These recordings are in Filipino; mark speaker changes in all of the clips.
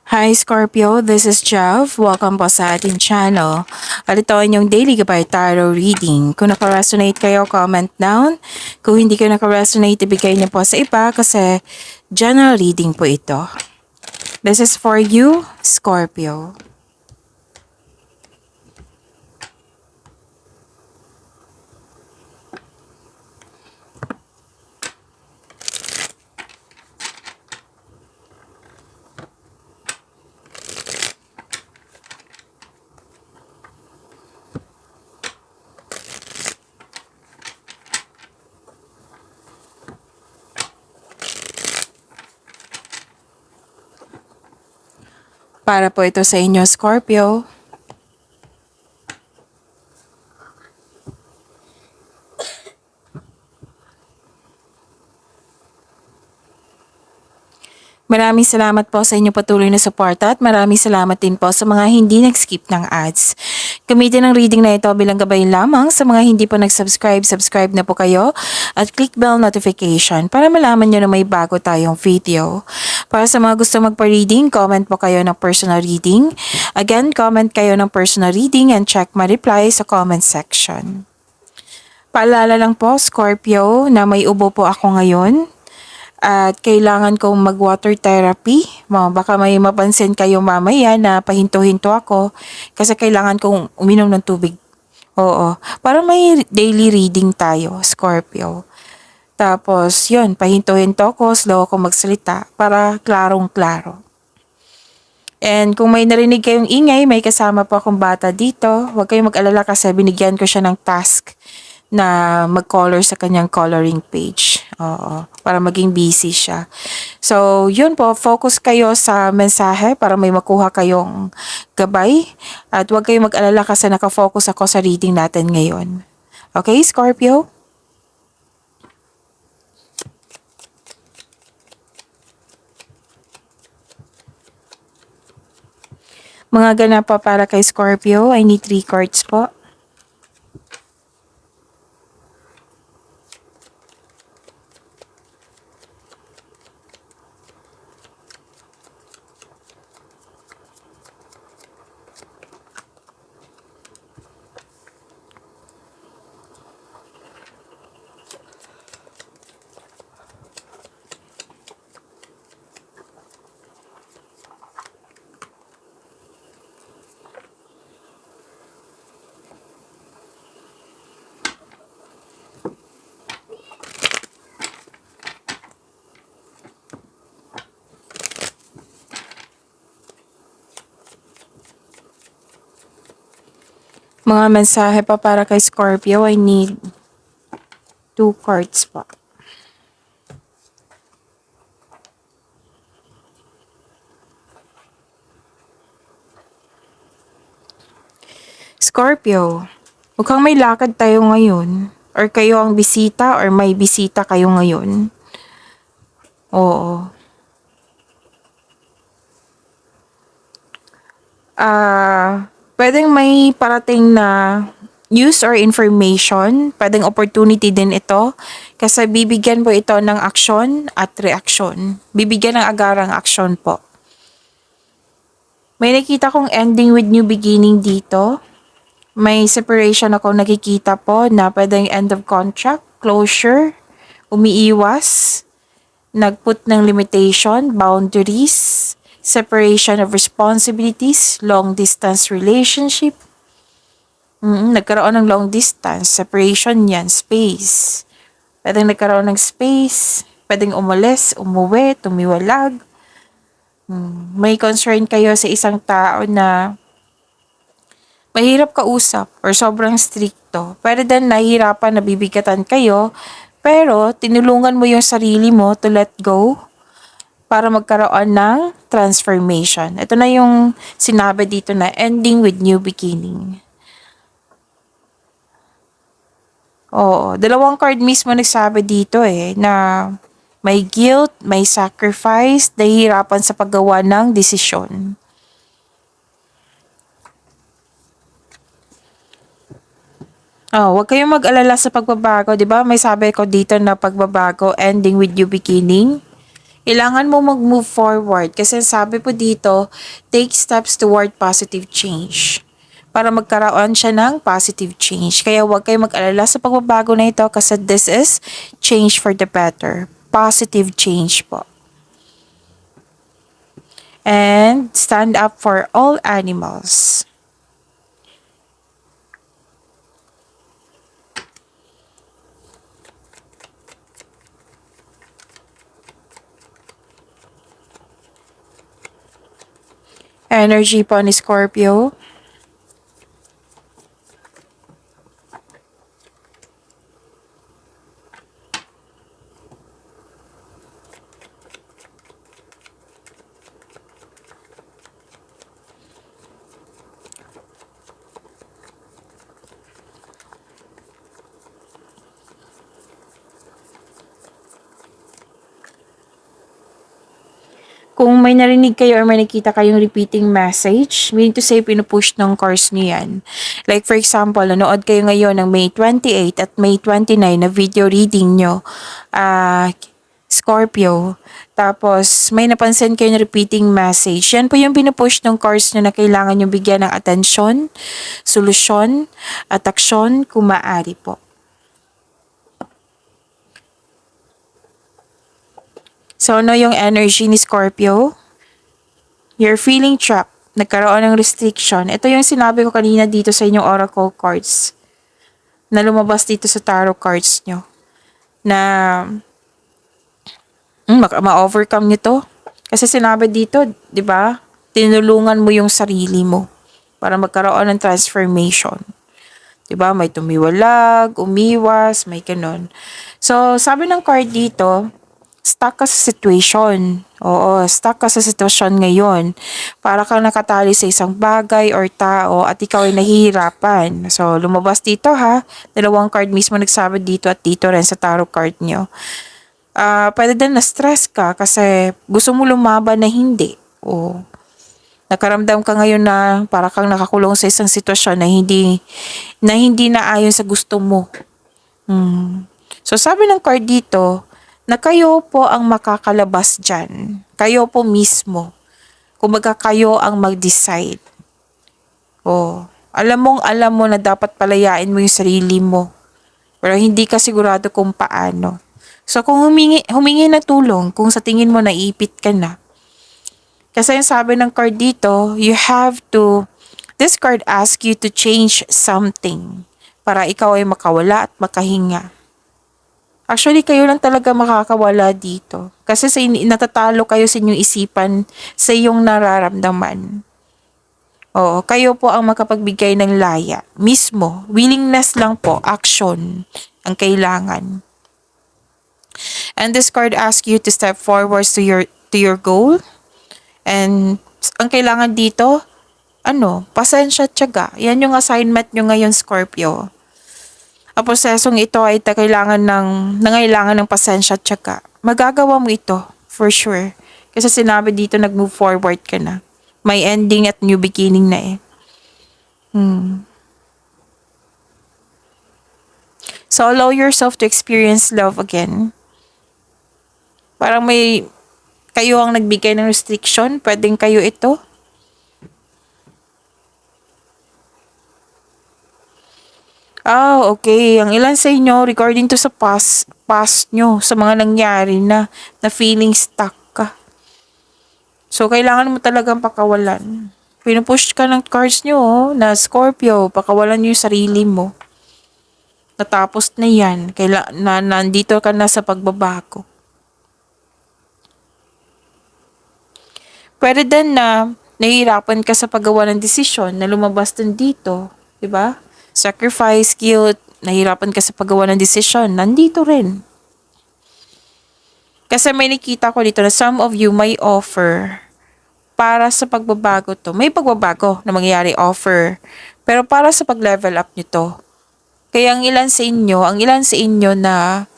Speaker 1: Hi Scorpio, this is Jeff. Welcome po sa ating channel. At ito ang inyong daily gabay tarot reading. Kung naka-resonate kayo, comment down. Kung hindi kayo naka-resonate, ibigay niyo po sa iba kasi general reading po ito. This is for you, Scorpio. Para po ito sa inyo, Scorpio. Maraming salamat po sa inyong patuloy na suporta at maraming salamat din po sa mga hindi nag-skip ng ads. Gamitin ang reading na ito bilang gabay lamang sa mga hindi pa nag-subscribe, subscribe na po kayo at click bell notification para malaman nyo na may bago tayong video. Para sa mga gusto magpa-reading, comment po kayo ng personal reading. Again, comment kayo ng personal reading and check my reply sa comment section. Paalala lang po, Scorpio, na may ubo po ako ngayon. At kailangan kong mag-water therapy. Baka may mapansin kayo mamaya na pahinto-hinto ako kasi kailangan kong uminom ng tubig. Oo. Para may daily reading tayo, Scorpio. Tapos, yun, pahinto-hinto ako, slow ako magsalita para klarong-klaro. And kung may narinig kayong ingay, may kasama po akong bata dito. Huwag kayong mag-alala kasi binigyan ko siya ng task na mag-color sa kanyang coloring page. Oo, para maging busy siya. So, yun po, focus kayo sa mensahe para may makuha kayong gabay. At huwag kayong mag-alala kasi nakafocus ako sa reading natin ngayon. Okay, Scorpio? Mga ganap po para kay Scorpio, I need 3 cards po. Mga mensahe pa para kay Scorpio, I need 2 cards po. Scorpio, mukhang may lakad tayo ngayon. Or kayo ang bisita or may bisita kayo ngayon. Oo. Pwedeng may parating na news or information. Pwedeng opportunity din ito. Kasi bibigyan po ito ng aksyon at reaksyon. Bibigyan ng agarang aksyon po. May nakita kong ending with new beginning dito. May separation ako nakikita po na pwedeng end of contract, closure, umiiwas, nagput ng limitation, boundaries, separation of responsibilities, long distance relationship. Nagkaroon ng long distance, separation yan, space. Pwedeng nagkaroon ng space, pwedeng umalis, umuwi, tumiwalag. May concern kayo sa isang tao na mahirap kausap or sobrang stricto. Pwede din nahihirapan, nabibigatan kayo, pero tinulungan mo yung sarili mo to let go para magkaroon ng transformation. Ito na yung sinabi dito na ending with new beginning. Oo, dalawang card mismo nagsabi dito na may guilt, may sacrifice, nahihirapan sa paggawa ng desisyon. Huwag kayong mag-alala sa pagbabago, 'di ba? May sabi ko dito na pagbabago, ending with new beginning. Kailangan mo mag-move forward kasi sabi po dito, take steps toward positive change para magkaroon siya ng positive change. Kaya huwag kayo mag-alala sa pagbabago na ito kasi this is change for the better. Positive change po. And stand up for all animals. Energy po ni Scorpio. Kung may narinig kayo or may nakita kayong repeating message, meaning to say, pinupush ng course niyo yan. Like for example, nanood kayo ngayon ng May 28 at May 29 na video reading nyo, Scorpio. Tapos, may napansin kayo na repeating message. Yan po yung pinupush ng course nyo na kailangan nyo bigyan ng atensyon, solusyon, at aksyon kung maaari po. So, ano yung energy ni Scorpio? You're feeling trapped. Nagkaroon ng restriction. Ito yung sinabi ko kanina dito sa inyong oracle cards na lumabas dito sa tarot cards nyo. Na ma-overcome nyo to. Kasi sinabi dito, di ba? Tinulungan mo yung sarili mo para magkaroon ng transformation. Di ba? May tumiwalag, umiwas, may ganun. So, sabi ng card dito, stuck ka sa situation. Oo, stuck ka sa sitwasyon ngayon. Para kang nakatali sa isang bagay or tao at ikaw ay nahihirapan. So, lumabas dito ha. Dalawang card mismo nagsabi dito at dito rin sa tarot card nyo. Pwede din na-stress ka kasi gusto mo lumaban na hindi. O, nakaramdam ka ngayon na para kang nakakulong sa isang sitwasyon na hindi na ayon sa gusto mo. So, sabi ng card dito, na kayo po ang makakalabas dyan. Kayo po mismo. Kumbaga kayo ang mag-decide. Alam mo na dapat palayain mo yung sarili mo. Pero hindi ka sigurado kung paano. So kung humingi na tulong, kung sa tingin mo naipit ka na. Kasi yung sabi ng card dito, this card asks you to change something para ikaw ay makawala at makahinga. Actually, kayo lang talaga makakawala dito. Kasi natatalo kayo sa inyong isipan, sa iyong nararamdaman. Oo, kayo po ang makapagbigay ng laya. Mismo, willingness lang po, action ang kailangan. And this card asks you to step forward to your goal. And ang kailangan dito, pasensya at tiyaga. Yan yung assignment nyo ngayon, Scorpio. Ang prosesong ito ay nangailangan ng pasensya at tiyaga. Magagawa mo ito, for sure. Kasi sinabi dito, nag-move forward ka na. May ending at new beginning na eh. So, allow yourself to experience love again. Parang kayo ang nagbigay ng restriction, pwedeng kayo ito. Okay. Ang ilan sa inyo, regarding to sa past nyo, sa mga nangyari na feeling stuck ka. So, kailangan mo talagang pakawalan. Pinupush ka ng cards nyo, na Scorpio, pakawalan nyo yung sarili mo. Natapos na yan. Nandito ka na sa pagbabago. Pwede din na nahihirapan ka sa paggawa ng desisyon na lumabas din dito. Diba? Sacrifice, guilt, nahirapan ka sa paggawa ng desisyon, nandito rin. Kasi may nakita ko dito na some of you may offer para sa pagbabago to. May pagbabago na mangyayari offer. Pero para sa pag-level up nito. Kaya ang ilan sa inyo na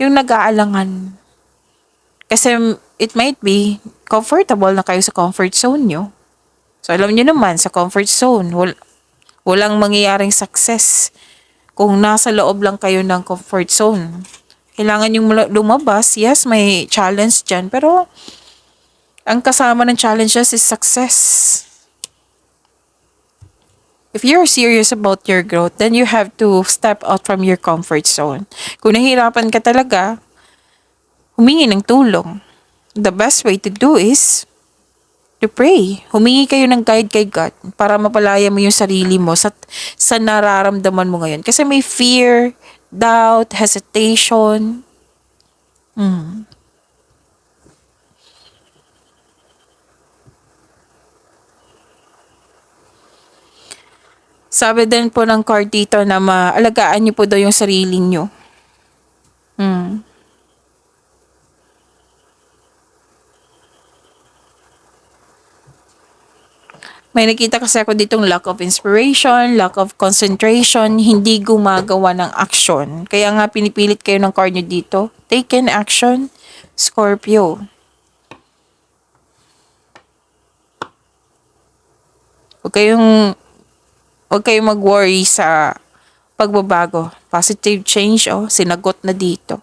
Speaker 1: yung nag-aalangan. Kasi it might be comfortable na kayo sa comfort zone nyo. So alam nyo naman, sa comfort zone, walang mangyayaring success kung nasa loob lang kayo ng comfort zone. Kailangan yung lumabas. Yes, may challenge dyan. Pero, ang kasama ng challenges is success. If you're serious about your growth, then you have to step out from your comfort zone. Kung nahihirapan ka talaga, humingi ng tulong. The best way to do is to pray. Humingi kayo ng guide kay God para mapalaya mo yung sarili mo sa nararamdaman mo ngayon. Kasi may fear, doubt, hesitation. Sabi din po ng card dito na maalagaan niyo po daw yung sarili niyo. May nakita kasi ako ditong lack of inspiration, lack of concentration, hindi gumagawa ng action. Kaya nga pinipilit kayo ng card nyo dito. Take an action, Scorpio. Huwag kayong mag-worry sa pagbabago. Positive change, sinagot na dito.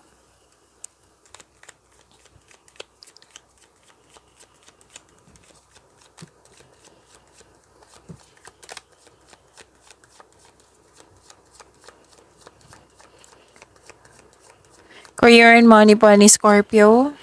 Speaker 1: Career and money po ni Scorpio.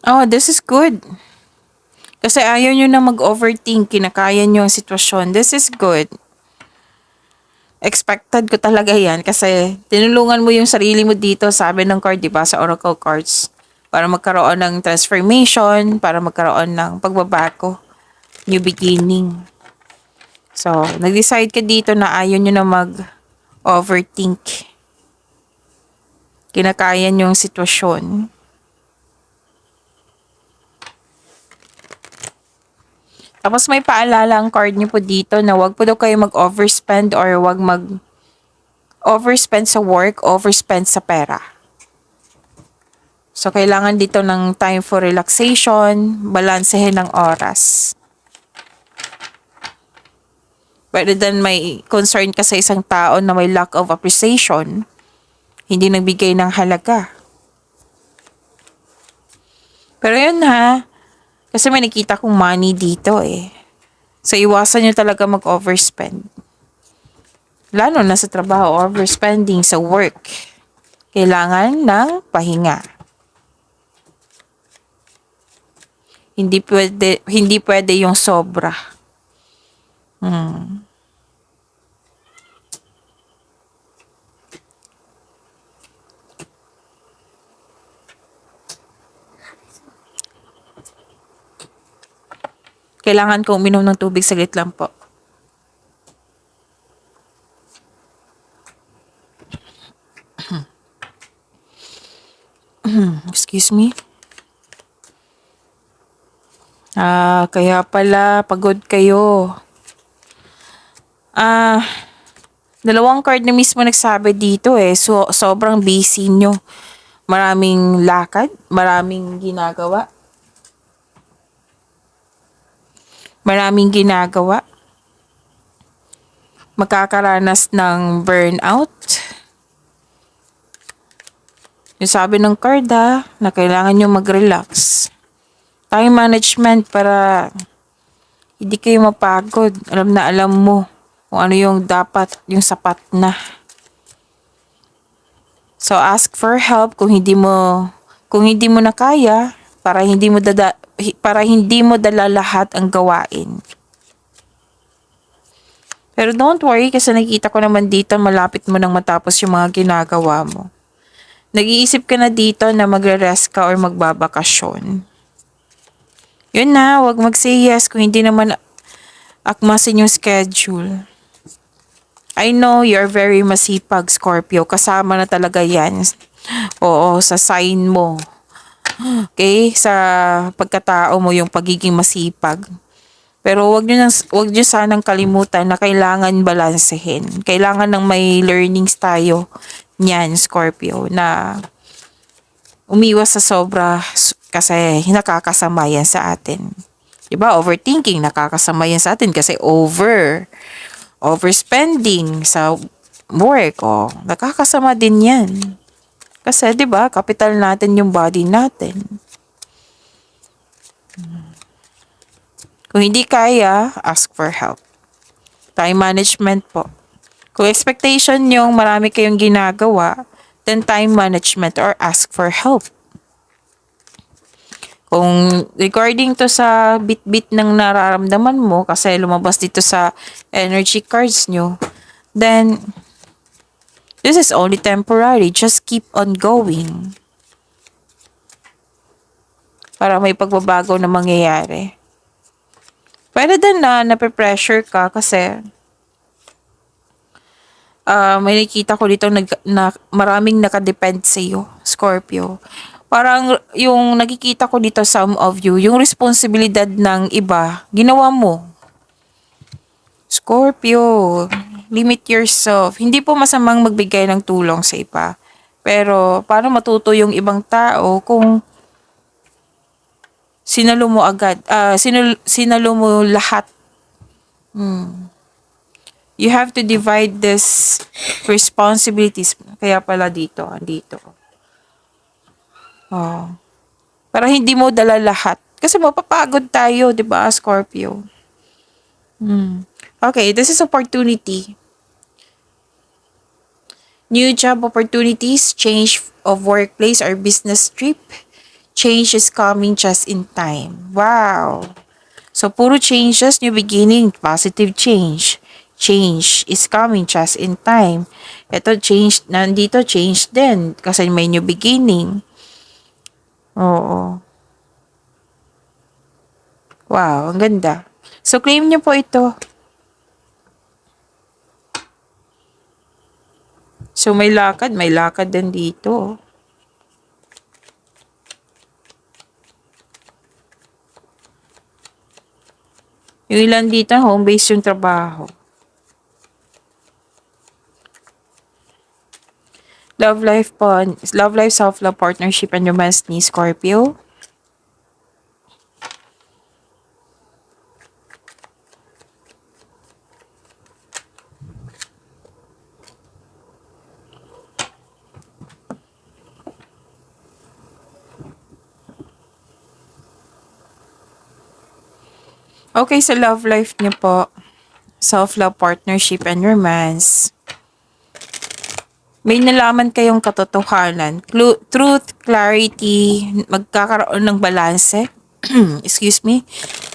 Speaker 1: Oh, this is good. Kasi ayaw nyo na mag-overthink, kinakaya nyo ang sitwasyon. This is good. Expected ko talaga yan kasi tinulungan mo yung sarili mo dito, sabi ng card, di ba, sa Oracle cards. Para magkaroon ng transformation, para magkaroon ng pagbabago, new beginning. So, nag-decide ka dito na ayaw nyo na mag-overthink. Kinakaya nyo yung sitwasyon. Tapos may paalala ang card niyo po dito na wag po daw kayo mag-overspend or wag mag-overspend sa work, overspend sa pera. So, kailangan dito ng time for relaxation, balansehin ng oras. Rather than may concern ka sa isang tao na may lack of appreciation, hindi nagbigay ng halaga. Pero yun ha, kasi may nakita kong money dito eh. So, iwasan nyo talaga mag-overspend. Lalo na sa trabaho, overspending sa work. Kailangan ng pahinga. Hindi pwede yung sobra. Kailangan ko uminom ng tubig, saglit lang po. Excuse me. Kaya pala, pagod kayo. Dalawang card na mismo nagsabi dito eh. So, sobrang busy nyo. Maraming lakad, maraming ginagawa. Magkakaranas ng burnout. Yung sabi ng card na kailangan nyo mag-relax. Time management para hindi kayo mapagod. Alam mo kung ano yung dapat, yung sapat na. So ask for help kung hindi mo na kaya para hindi mo dala lahat ang gawain. Pero don't worry kasi nakikita ko naman dito malapit mo nang matapos yung mga ginagawa mo. Nag-iisip ka na dito na magre-rest ka or magbabakasyon. Yun na, wag mag-say yes kung hindi naman akmasin yung schedule. I know you're very masipag, Scorpio. Kasama na talaga yan. Oo, sa sign mo. Okay? Sa pagkatao mo, yung pagiging masipag. Pero wag niyo sanang kalimutan na kailangan balansehin. Kailangan ng may learnings tayo niyan, Scorpio, na umiwas sa sobra kasi nakakasama yan sa atin. 'Di ba? Overthinking nakakasama yan sa atin kasi overspending sa work, nakakasama din yan. Kasi 'di ba, kapital natin yung body natin. Kung hindi kaya, ask for help. Time management po. Kung expectation yung marami kayong ginagawa, then time management or ask for help. Kung regarding to sa bit-bit ng nararamdaman mo kasi lumabas dito sa energy cards nyo, then this is only temporary. Just keep on going. Para may pagbabago na mangyayari. Pwede din na nape-pressure ka kasi may nakita ko dito na maraming nakadepend sa iyo, Scorpio. Parang yung nakikita ko dito, some of you, yung responsibilidad ng iba, ginawa mo. Scorpio, limit yourself. Hindi po masamang magbigay ng tulong sa iba. Pero paano matuto yung ibang tao kung sinalo mo agad, sinalo mo lahat. You have to divide this responsibilities. Kaya pala andito. Oh. Para hindi mo dala lahat. Kasi mapapagod tayo, di ba, Scorpio? Okay, this is opportunity. New job opportunities, change of workplace or business trip. Change is coming just in time. Wow! So, puro changes, new beginning, positive change. Change is coming just in time. Ito, change, nandito, change din. Kasi may new beginning. Oo. Wow, ang ganda. So, claim niyo po ito. So, may lakad din dito. Yung ilan dito, home base yung trabaho. Love life po, love life, self-love, partnership, and romance ni Scorpio. Okay, sa love life niyo po, self-love, partnership, and romance. May nalaman kayong katotohanan. Truth, clarity, magkakaroon ng balanse. Excuse me.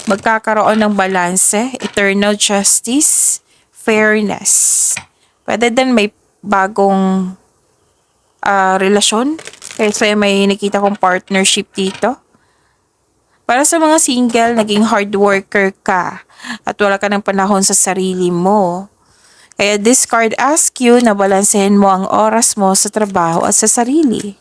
Speaker 1: Magkakaroon ng balanse, eternal justice, fairness. Pwede din may bagong relasyon. Kasi may nakita kong partnership dito. Para sa mga single, naging hard worker ka at wala ka ng panahon sa sarili mo. Kaya this card asks you na balansehin mo ang oras mo sa trabaho at sa sarili.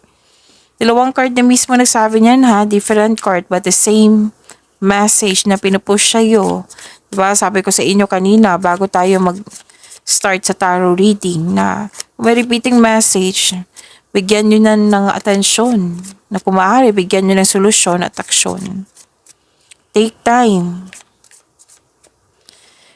Speaker 1: Dalawang card na mismo nagsabi niyan different card but the same message na pinupush sa'yo. Diba, sabi ko sa inyo kanina bago tayo mag-start sa tarot reading na may repeating message, bigyan nyo na ng atensyon na kung maaari, bigyan nyo ng solusyon at aksyon. Take time.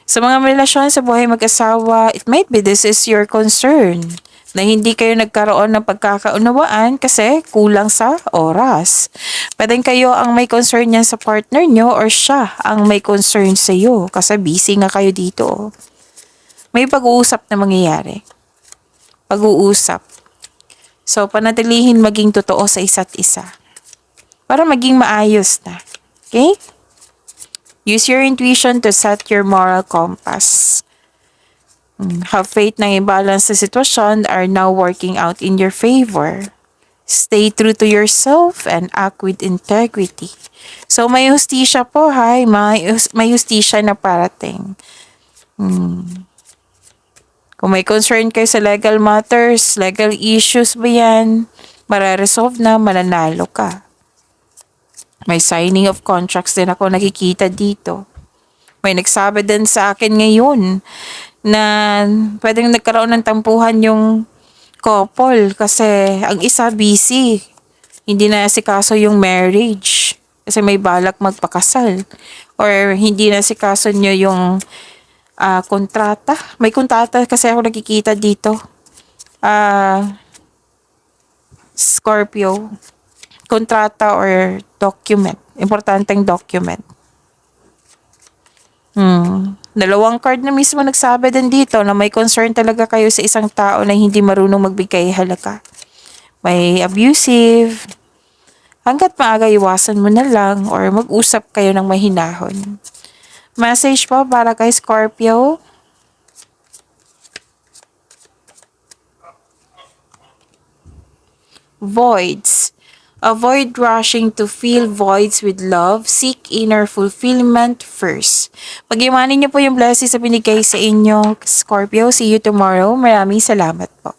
Speaker 1: Sa mga relasyon sa buhay mag-asawa, it might be this is your concern na hindi kayo nagkaroon ng pagkakaunawaan kasi kulang sa oras. Pwedeng kayo ang may concern niyan sa partner nyo or siya ang may concern sa iyo kasi busy nga kayo dito. May pag-uusap na mangyayari. Pag-uusap. So, panatilihin maging totoo sa isa't isa para maging maayos na. Okay? Use your intuition to set your moral compass. Have faith na i-balance the situation are now working out in your favor. Stay true to yourself and act with integrity. So, may hustisya po, may hustisya na parating. Kung may concern kayo sa legal matters, legal issues ba yan, mararesolve na, mananalo ka. May signing of contracts din ako nakikita dito. May nagsabi din sa akin ngayon na pwedeng nagkaroon ng tampuhan yung couple kasi ang isa busy. Hindi na asikaso yung marriage kasi may balak magpakasal. Or hindi na asikaso nyo yung kontrata. May kontrata kasi ako nakikita dito. Scorpio. Kontrata or document. Importanteng document. Dalawang card na mismo nagsabi din dito na may concern talaga kayo sa isang tao na hindi marunong magbigay halaga. May abusive. Hanggat maaga iwasan mo na lang or mag-usap kayo ng mahinahon. Message po para kay Scorpio. Voids. Avoid rushing to fill voids with love. Seek inner fulfillment first. Pag-iwanin niyo po yung blessings sa binigay sa inyo, Scorpio. See you tomorrow. Maraming salamat po.